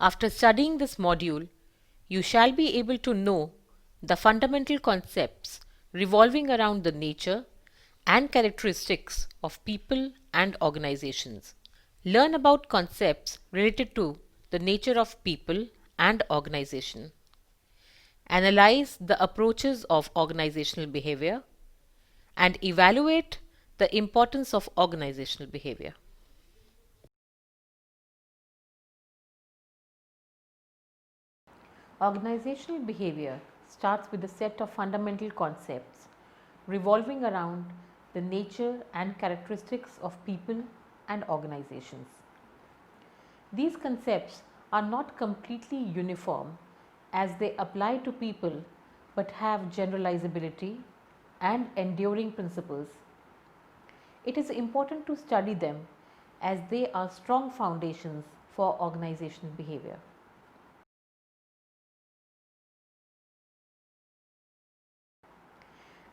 After studying this module, you shall be able to know the fundamental concepts revolving around the nature and characteristics of people and organizations. Learn about concepts related to the nature of people and organization. Analyze the approaches of organizational behavior and evaluate the importance of organizational behavior. Organizational behavior starts with a set of fundamental concepts revolving around the nature and characteristics of people and organizations. These concepts are not completely uniform as they apply to people but have generalizability and enduring principles. It is important to study them as they are strong foundations for organizational behavior.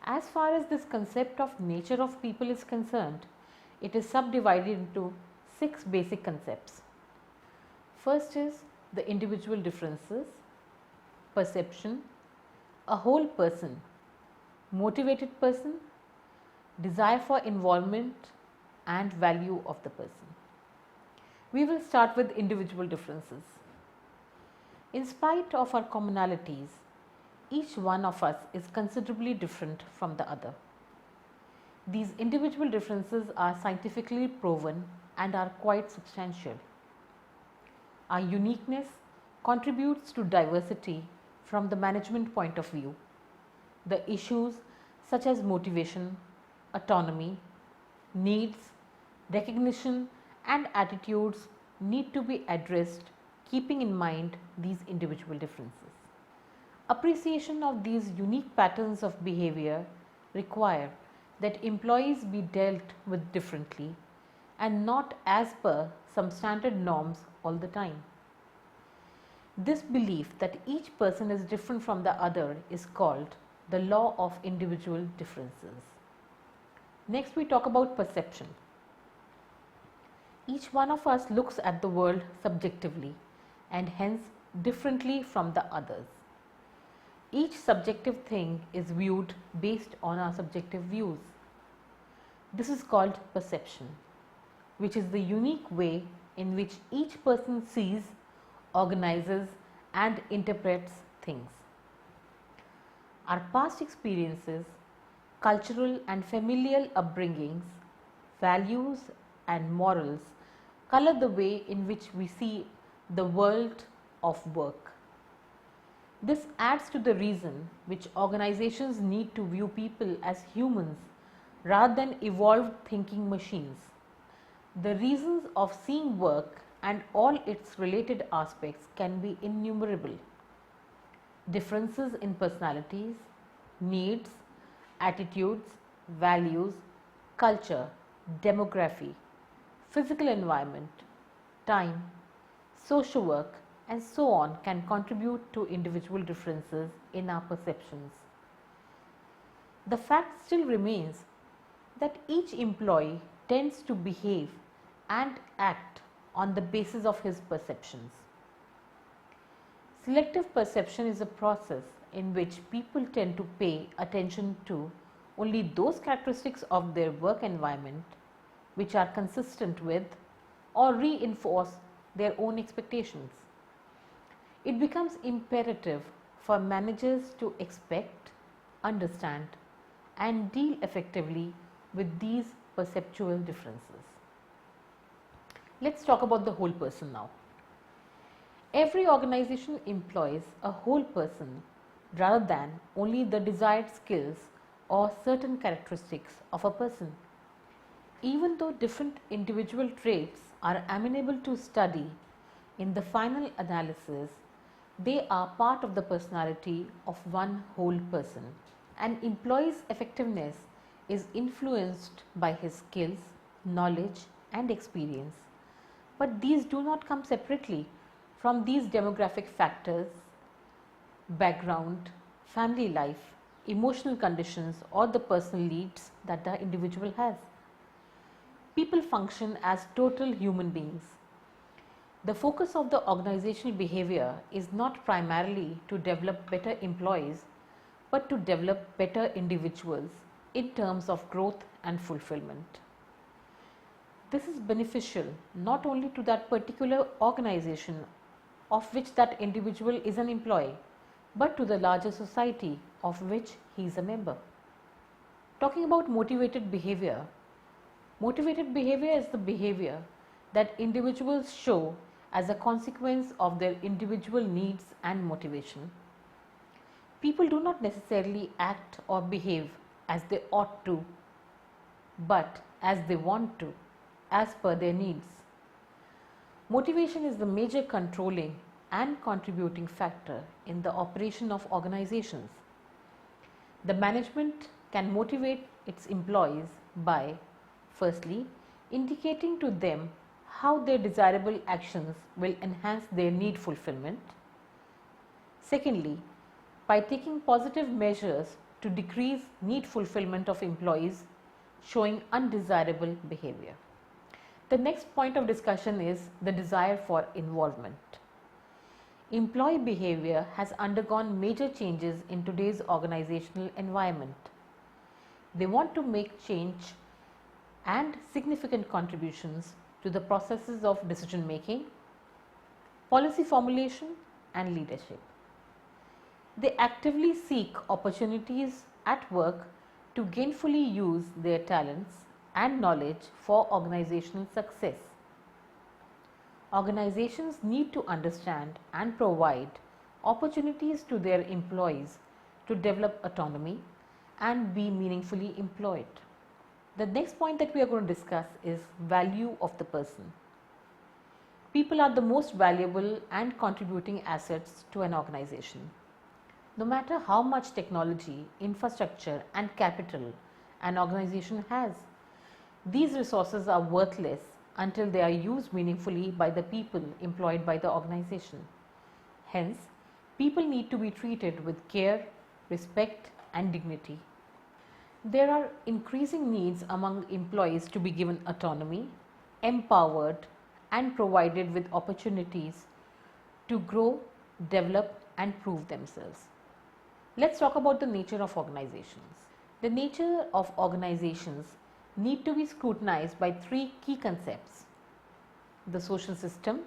As far as this concept of nature of people is concerned, it is subdivided into 6 basic concepts. First is the individual differences, perception, a whole person, motivated person, desire for involvement and value of the person. We will start with individual differences. In spite of our commonalities, each one of us is considerably different from the other. These individual differences are scientifically proven and are quite substantial. Our uniqueness contributes to diversity from the management point of view. The issues such as motivation, autonomy, needs, recognition and attitudes need to be addressed keeping in mind these individual differences. Appreciation of these unique patterns of behavior require that employees be dealt with differently and not as per some standard norms all the time. This belief that each person is different from the other is called the law of individual differences. Next, we talk about perception. Each one of us looks at the world subjectively and hence differently from the others. Each subjective thing is viewed based on our subjective views. This is called perception, which is the unique way in which each person sees, organizes and interprets things. Our past experiences, cultural and familial upbringings, values and morals color the way in which we see the world of work. This adds to the reason which organizations need to view people as humans rather than evolved thinking machines. The reasons of seeing work and all its related aspects can be innumerable. Differences in personalities, needs, attitudes, values, culture, demography, physical environment, time, social work and so on can contribute to individual differences in our perceptions. The fact still remains that each employee tends to behave and act on the basis of his perceptions. Selective perception is a process in which people tend to pay attention to only those characteristics of their work environment which are consistent with or reinforce their own expectations. It becomes imperative for managers to expect, understand and deal effectively with these perceptual differences. Let's talk about the whole person now. Every organization employs a whole person rather than only the desired skills or certain characteristics of a person. Even though different individual traits are amenable to study, in the final analysis, they are part of the personality of one whole person. An employee's effectiveness is influenced by his skills, knowledge and experience, but these do not come separately from these demographic factors, background, family life, emotional conditions or the personal needs that the individual has. People function as total human beings. The focus of the organizational behavior is not primarily to develop better employees, but to develop better individuals in terms of growth and fulfillment. This is beneficial not only to that particular organization of which that individual is an employee, but to the larger society of which he is a member. Talking about motivated behavior is the behavior that individuals show as a consequence of their individual needs and motivation. People do not necessarily act or behave as they ought to, but as they want to, as per their needs. Motivation is the major controlling and contributing factor in the operation of organizations. The management can motivate its employees by, firstly, indicating to them how their desirable actions will enhance their need fulfillment. Secondly, by taking positive measures to decrease need fulfillment of employees showing undesirable behavior. The next point of discussion is the desire for involvement. Employee behavior has undergone major changes in today's organizational environment. They want to make change and significant contributions to the processes of decision making, policy formulation and leadership. They actively seek opportunities at work to gainfully use their talents and knowledge for organizational success. Organizations need to understand and provide opportunities to their employees to develop autonomy and be meaningfully employed. The next point that we are going to discuss is value of the person. People are the most valuable and contributing assets to an organization. No matter how much technology, infrastructure and capital an organization has, these resources are worthless until they are used meaningfully by the people employed by the organization. Hence, people need to be treated with care, respect and dignity. There are increasing needs among employees to be given autonomy, empowered and provided with opportunities to grow, develop and prove themselves. Let's talk about the nature of organizations. The nature of organizations need to be scrutinized by three key concepts: the social system,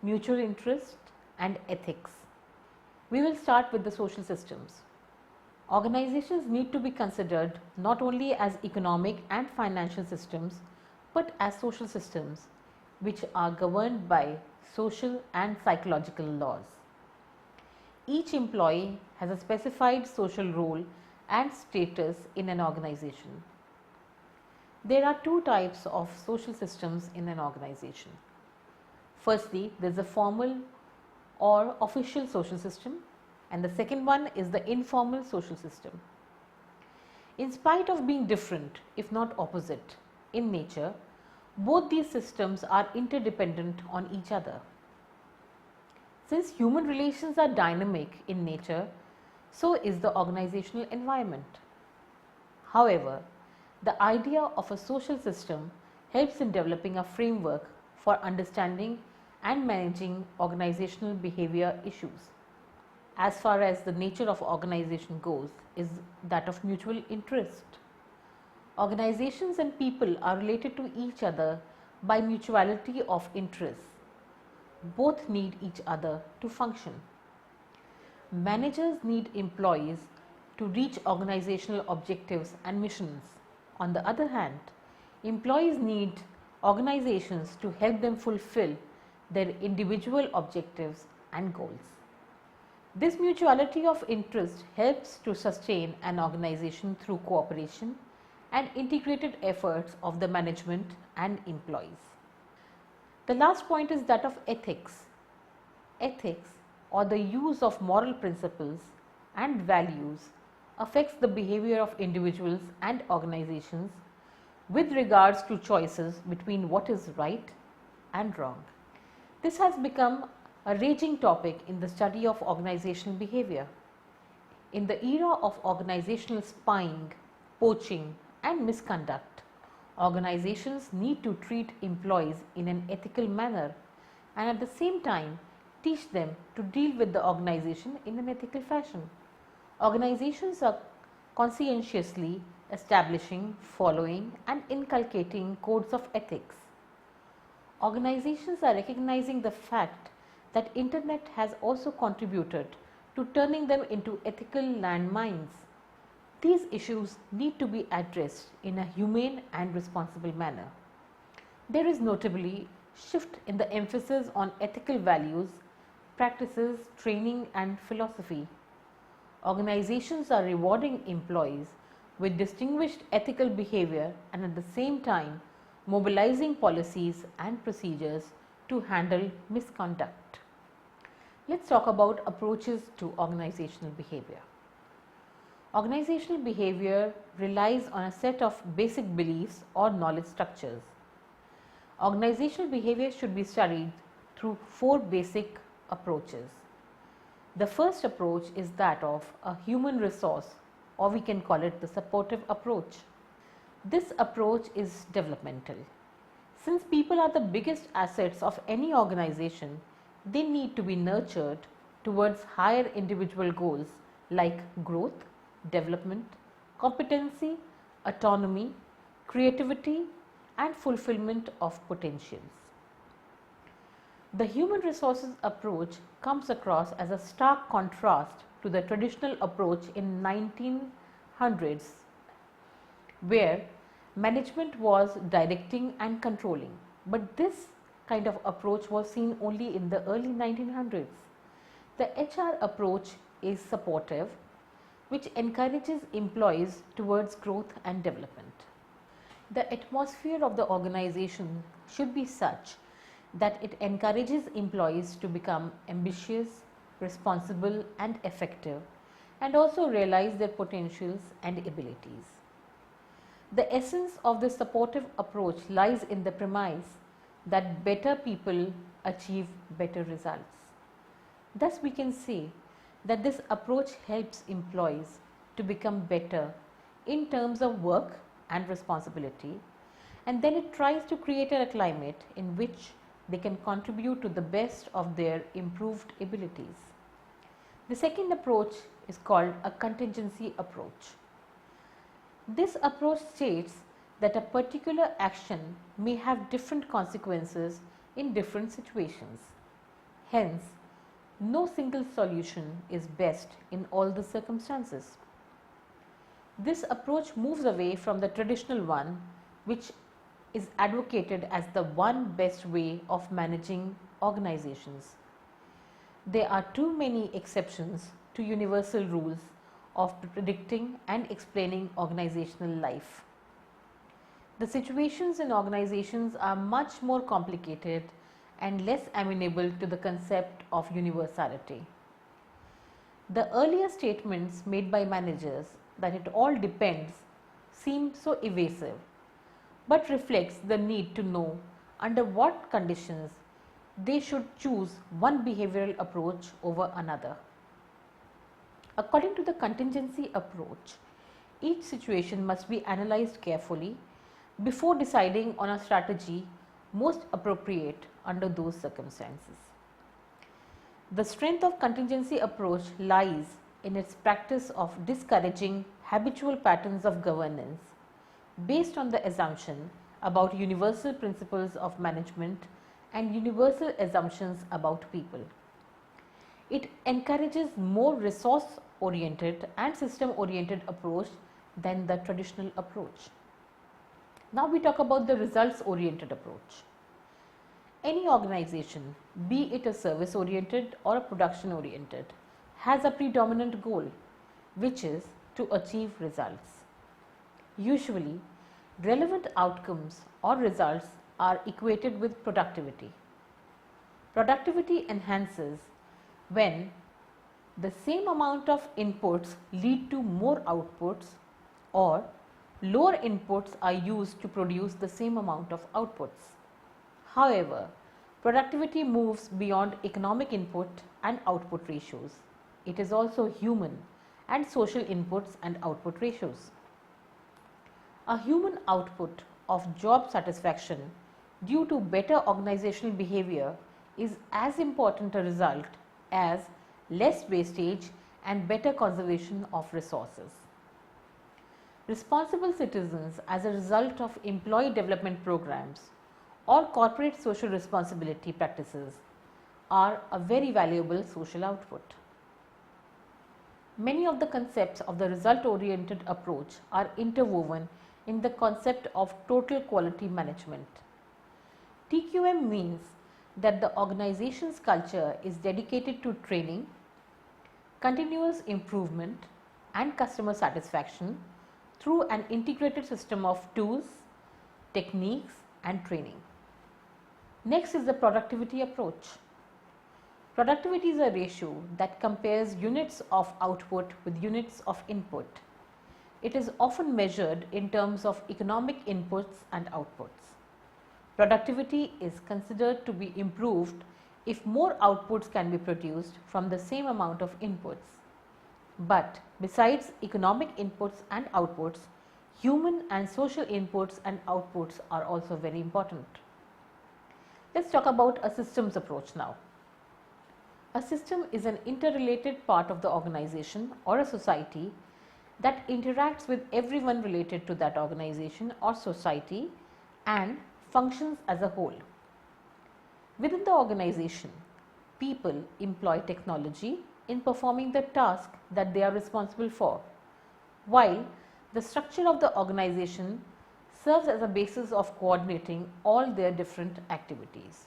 mutual interest and ethics. We will start with the social systems. Organizations need to be considered not only as economic and financial systems, but as social systems which are governed by social and psychological laws. Each employee has a specified social role and status in an organization. There are two types of social systems in an organization. Firstly, there is a formal or official social system, and the second one is the informal social system. In spite of being different, if not opposite, in nature, both these systems are interdependent on each other. Since human relations are dynamic in nature, so is the organizational environment. However, the idea of a social system helps in developing a framework for understanding and managing organizational behavior issues. As far as the nature of organization goes, is that of mutual interest. Organizations and people are related to each other by mutuality of interests. Both need each other to function. Managers need employees to reach organizational objectives and missions. On the other hand, employees need organizations to help them fulfill their individual objectives and goals. This mutuality of interest helps to sustain an organization through cooperation and integrated efforts of the management and employees. The last point is that of ethics. Ethics, or the use of moral principles and values, affects the behavior of individuals and organizations with regards to choices between what is right and wrong. This has become a raging topic in the study of organizational behavior. In the era of organizational spying, poaching and misconduct, organizations need to treat employees in an ethical manner and at the same time teach them to deal with the organization in an ethical fashion. Organizations are conscientiously establishing, following and inculcating codes of ethics. Organizations are recognizing the fact that internet has also contributed to turning them into ethical landmines. These issues need to be addressed in a humane and responsible manner. There is notably shift in the emphasis on ethical values, practices, training and philosophy. Organizations are rewarding employees with distinguished ethical behavior and at the same time mobilizing policies and procedures to handle misconduct. Let's talk about approaches to organizational behavior. Organizational behavior relies on a set of basic beliefs or knowledge structures. Organizational behavior should be studied through 4 basic approaches. The first approach is that of a human resource, or we can call it the supportive approach. This approach is developmental. Since people are the biggest assets of any organization, they need to be nurtured towards higher individual goals like growth, development, competency, autonomy, creativity and fulfillment of potentials. The human resources approach comes across as a stark contrast to the traditional approach in 1900s where management was directing and controlling, but this kind of approach was seen only in the early 1900s. The HR approach is supportive, which encourages employees towards growth and development. The atmosphere of the organization should be such that it encourages employees to become ambitious, responsible and effective, and also realize their potentials and abilities. The essence of this supportive approach lies in the premise that better people achieve better results. Thus, we can say that this approach helps employees to become better in terms of work and responsibility, and then it tries to create a climate in which they can contribute to the best of their improved abilities. The second approach is called a contingency approach. This approach states that a particular action may have different consequences in different situations. Hence, no single solution is best in all the circumstances. This approach moves away from the traditional one, which is advocated as the one best way of managing organizations. There are too many exceptions to universal rules of predicting and explaining organizational life. The situations in organizations are much more complicated and less amenable to the concept of universality. The earlier statements made by managers that it all depends seem so evasive, but reflects the need to know under what conditions they should choose one behavioral approach over another. According to the contingency approach, each situation must be analyzed carefully before deciding on a strategy most appropriate under those circumstances. The strength of contingency approach lies in its practice of discouraging habitual patterns of governance based on the assumption about universal principles of management and universal assumptions about people. It encourages more resource oriented and system oriented approach than the traditional approach. Now we talk about the results oriented approach. Any organization, be it a service oriented or a production oriented, has a predominant goal, which is to achieve results. Usually, relevant outcomes or results are equated with productivity. Productivity enhances when the same amount of inputs lead to more outputs, or lower inputs are used to produce the same amount of outputs. However, productivity moves beyond economic input and output ratios. It is also human and social inputs and output ratios. A human output of job satisfaction due to better organizational behavior is as important a result as less wastage and better conservation of resources. Responsible citizens as a result of employee development programs or corporate social responsibility practices are a very valuable social output. Many of the concepts of the result-oriented approach are interwoven in the concept of total quality management. TQM means that the organization's culture is dedicated to training, continuous improvement and customer satisfaction through an integrated system of tools, techniques and training. Next is the productivity approach. Productivity is a ratio that compares units of output with units of input. It is often measured in terms of economic inputs and outputs. Productivity is considered to be improved if more outputs can be produced from the same amount of inputs. But besides economic inputs and outputs, human and social inputs and outputs are also very important. Let's talk about a systems approach now. A system is an interrelated part of the organization or a society that interacts with everyone related to that organization or society and functions as a whole. Within the organization, people employ technology in performing the task that they are responsible for, while the structure of the organization serves as a basis of coordinating all their different activities.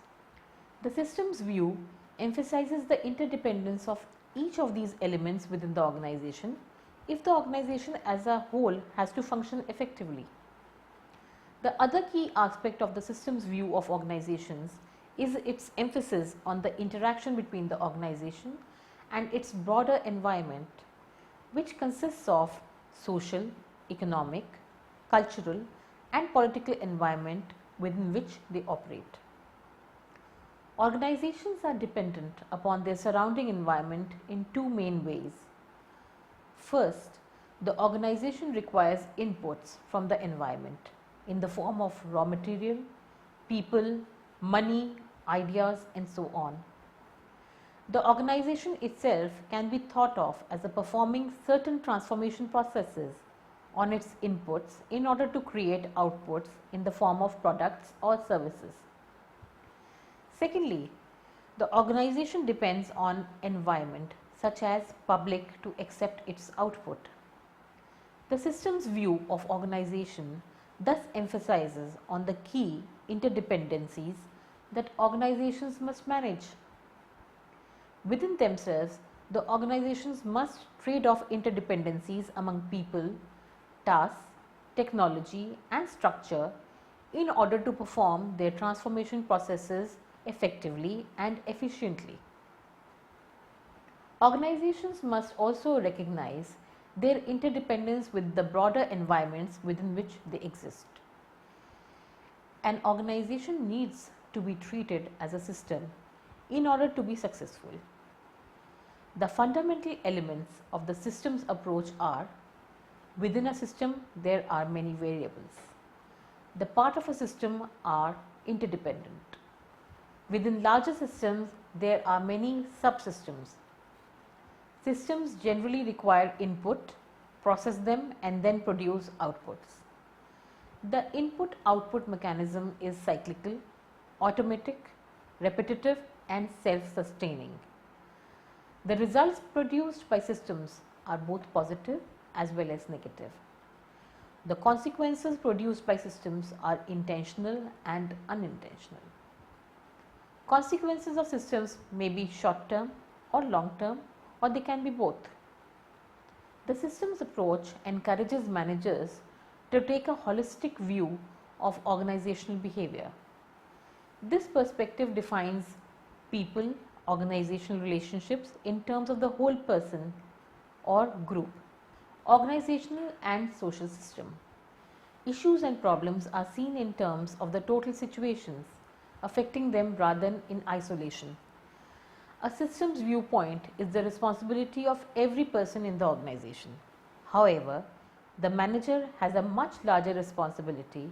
The systems view emphasizes the interdependence of each of these elements within the organization if the organization as a whole has to function effectively. The other key aspect of the systems view of organizations is its emphasis on the interaction between the organization and its broader environment, which consists of social, economic, cultural and political environment within which they operate. Organizations are dependent upon their surrounding environment in two main ways. First, the organization requires inputs from the environment in the form of raw material, people, money, ideas and so on. The organization itself can be thought of as a performing certain transformation processes on its inputs in order to create outputs in the form of products or services. Secondly, the organization depends on environment such as public to accept its output. The systems view of organization thus emphasizes on the key interdependencies that organizations must manage. Within themselves, the organizations must trade off interdependencies among people, tasks, technology and structure in order to perform their transformation processes effectively and efficiently. Organizations must also recognize their interdependence with the broader environments within which they exist. An organization needs to be treated as a system in order to be successful. The fundamental elements of the systems approach are: within a system there are many variables. The parts of a system are interdependent. Within larger systems there are many subsystems. Systems generally require input, process them and then produce outputs. The input-output mechanism is cyclical, automatic, repetitive and self-sustaining. The results produced by systems are both positive as well as negative. The consequences produced by systems are intentional and unintentional. Consequences of systems may be short-term or long-term, or they can be both. The systems approach encourages managers to take a holistic view of organizational behavior. This perspective defines people, organizational relationships in terms of the whole person or group, organizational and social system. Issues and problems are seen in terms of the total situations affecting them rather than in isolation. A systems viewpoint is the responsibility of every person in the organization. However, the manager has a much larger responsibility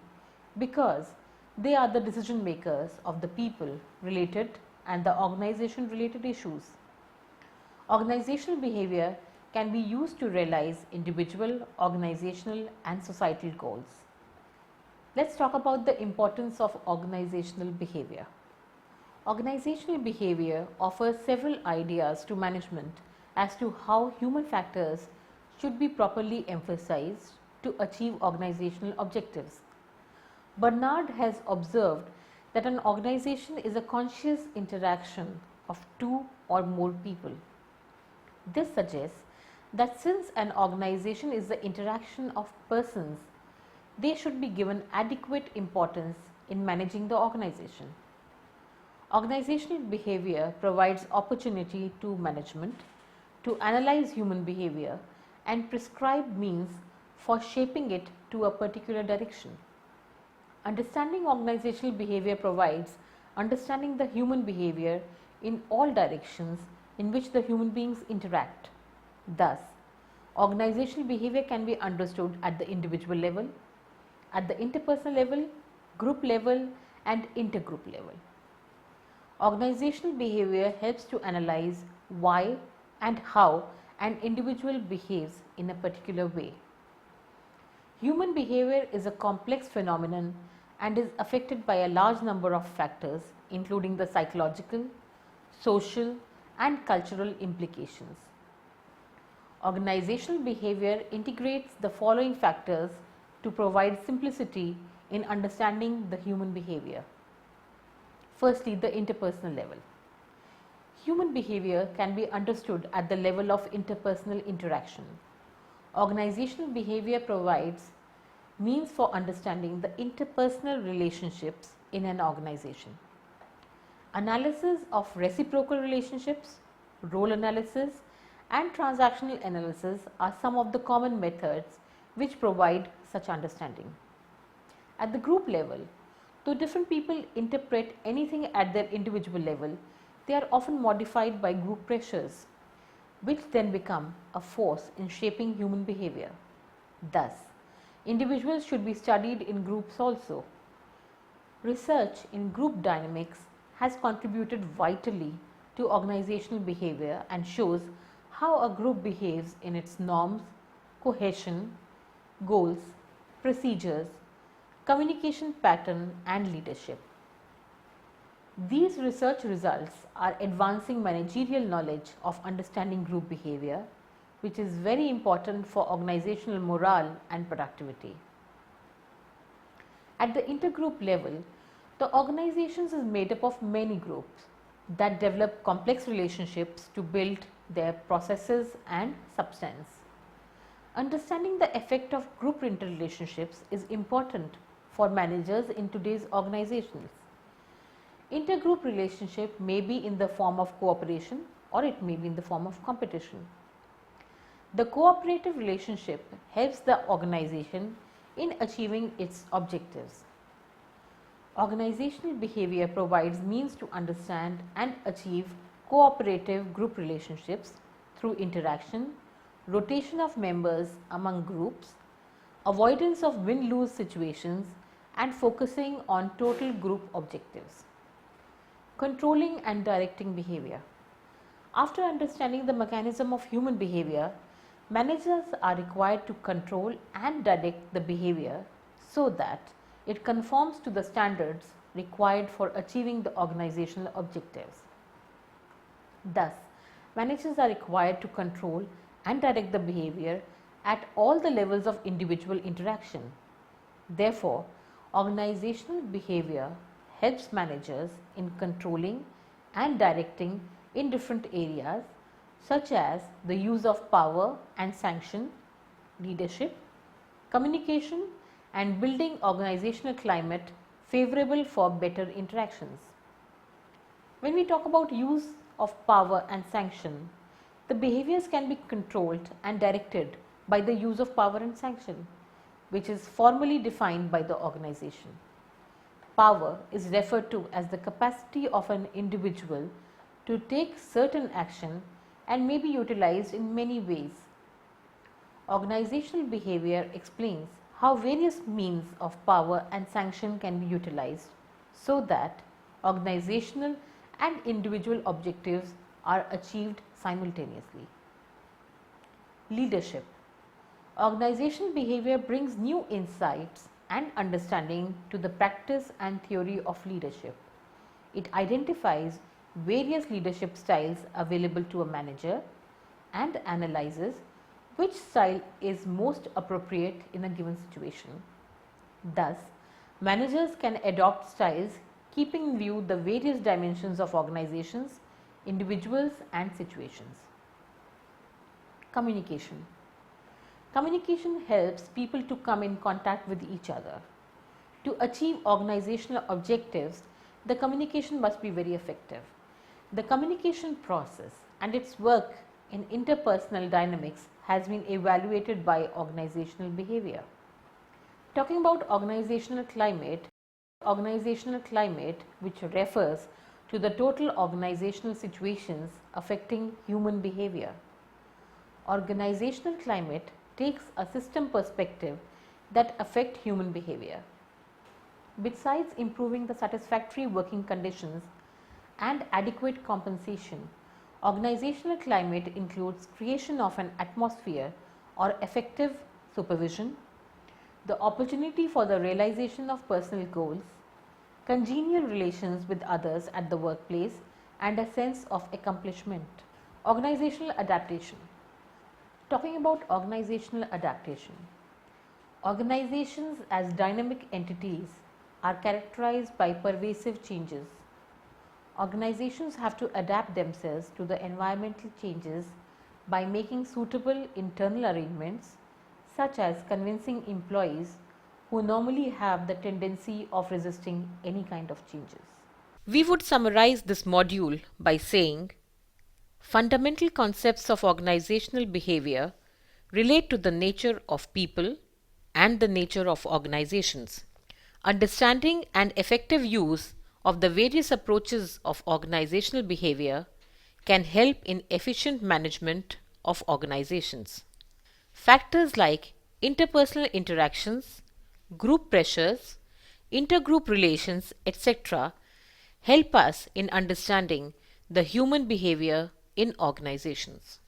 because they are the decision makers of the people related and the organization related issues. Organizational behavior can be used to realize individual, organizational and societal goals. Let's talk about the importance of organizational behavior. Organizational behavior offers several ideas to management as to how human factors should be properly emphasized to achieve organizational objectives. Bernard has observed that an organization is a conscious interaction of two or more people. This suggests that since an organization is the interaction of persons, they should be given adequate importance in managing the organization. Organizational behavior provides opportunity to management to analyze human behavior and prescribe means for shaping it to a particular direction. Understanding organizational behavior provides understanding the human behavior in all directions in which the human beings interact. Thus, organizational behavior can be understood at the individual level, at the interpersonal level, group level and intergroup level. Organizational behavior helps to analyze why and how an individual behaves in a particular way. Human behavior is a complex phenomenon and is affected by a large number of factors, including the psychological, social and cultural implications. Organizational behavior integrates the following factors to provide simplicity in understanding the human behavior. Firstly, the interpersonal level. Human behavior can be understood at the level of interpersonal interaction. Organizational behavior provides means for understanding the interpersonal relationships in an organization. Analysis of reciprocal relationships, role analysis and transactional analysis are some of the common methods which provide such understanding. At the group level, though different people interpret anything at their individual level, they are often modified by group pressures, which then become a force in shaping human behavior. Thus, individuals should be studied in groups also. Research in group dynamics has contributed vitally to organizational behavior and shows how a group behaves in its norms, cohesion, goals, procedures, communication pattern and leadership. These research results are advancing managerial knowledge of understanding group behavior, which is very important for organizational morale and productivity. At the intergroup level, the organization is made up of many groups that develop complex relationships to build their processes and substance. Understanding the effect of group interrelationships is important for managers in today's organizations. Intergroup relationship may be in the form of cooperation or it may be in the form of competition. The cooperative relationship helps the organization in achieving its objectives. Organizational behavior provides means to understand and achieve cooperative group relationships through interaction, rotation of members among groups, avoidance of win-lose situations and focusing on total group objectives. Controlling and directing behavior. After understanding the mechanism of human behavior, managers are required to control and direct the behavior so that it conforms to the standards required for achieving the organizational objectives. Thus, managers are required to control and direct the behavior at all the levels of individual interaction. Therefore, organizational behavior helps managers in controlling and directing in different areas such as the use of power and sanction, leadership, communication and building organizational climate favorable for better interactions. When we talk about use of power and sanction, the behaviors can be controlled and directed by the use of power and sanction, which is formally defined by the organization. Power is referred to as the capacity of an individual to take certain action and may be utilized in many ways. Organizational behavior explains how various means of power and sanction can be utilized so that organizational and individual objectives are achieved simultaneously. Leadership. Organizational behavior brings new insights and understanding to the practice and theory of leadership. It identifies various leadership styles available to a manager and analyzes which style is most appropriate in a given situation. Thus, managers can adopt styles keeping in view the various dimensions of organizations, individuals and situations. Communication. Communication helps people to come in contact with each other. To achieve organizational objectives, the communication must be very effective. The communication process and its work in interpersonal dynamics has been evaluated by organizational behavior. Talking about organizational climate, which refers to the total organizational situations affecting human behavior. Organizational climate takes a system perspective that affect human behavior. Besides improving the satisfactory working conditions and adequate compensation, organizational climate includes creation of an atmosphere or effective supervision, the opportunity for the realization of personal goals, congenial relations with others at the workplace, and a sense of accomplishment. Organizational adaptation. Talking about organizational adaptation, organizations as dynamic entities are characterized by pervasive changes. Organizations have to adapt themselves to the environmental changes by making suitable internal arrangements, such as convincing employees who normally have the tendency of resisting any kind of changes. We would summarize this module by saying, fundamental concepts of organizational behavior relate to the nature of people and the nature of organizations. Understanding and effective use of the various approaches of organizational behavior can help in efficient management of organizations. Factors like interpersonal interactions, group pressures, intergroup relations, etc. help us in understanding the human behavior in organizations.